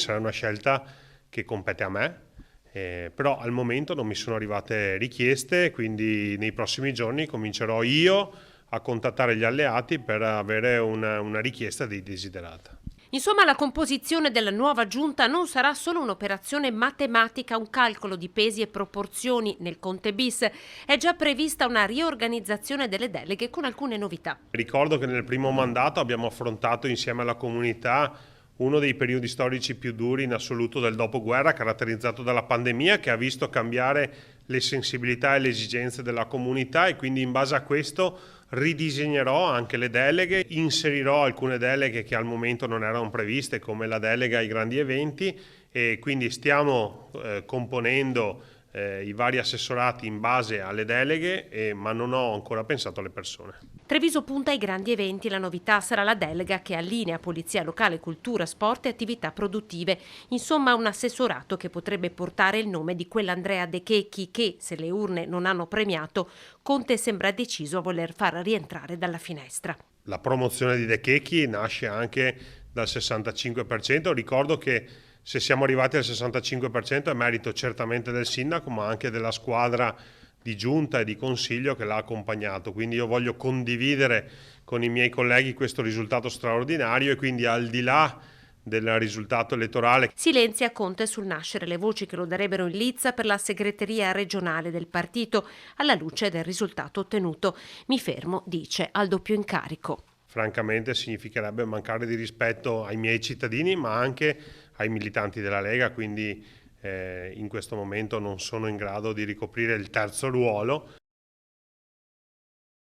sarà una scelta che compete a me, però al momento non mi sono arrivate richieste, quindi nei prossimi giorni comincerò io a contattare gli alleati per avere una richiesta dei desiderata. Insomma, la composizione della nuova giunta non sarà solo un'operazione matematica, un calcolo di pesi e proporzioni nel Conte bis. È già prevista una riorganizzazione delle deleghe con alcune novità. Ricordo che nel primo mandato abbiamo affrontato insieme alla comunità uno dei periodi storici più duri in assoluto del dopoguerra, caratterizzato dalla pandemia, che ha visto cambiare le sensibilità e le esigenze della comunità, e quindi in base a questo ridisegnerò anche le deleghe, inserirò alcune deleghe che al momento non erano previste, come la delega ai grandi eventi, e quindi stiamo componendo i vari assessorati in base alle deleghe, ma non ho ancora pensato alle persone. Treviso punta ai grandi eventi, la novità sarà la delega che allinea polizia locale, cultura, sport e attività produttive. Insomma, un assessorato che potrebbe portare il nome di quell'Andrea De Checchi che, se le urne non hanno premiato, Conte sembra deciso a voler far rientrare dalla finestra. La promozione di De Checchi nasce anche dal 65%. Ricordo che se siamo arrivati al 65% è merito certamente del sindaco, ma anche della squadra di giunta e di consiglio che l'ha accompagnato. Quindi io voglio condividere con i miei colleghi questo risultato straordinario, e quindi al di là del risultato elettorale. Silenzia Conte sul nascere le voci che lo darebbero in lizza per la segreteria regionale del partito, alla luce del risultato ottenuto. Mi fermo, dice, al doppio incarico. Francamente significherebbe mancare di rispetto ai miei cittadini, ma anche ai militanti della Lega, quindi in questo momento non sono in grado di ricoprire il terzo ruolo.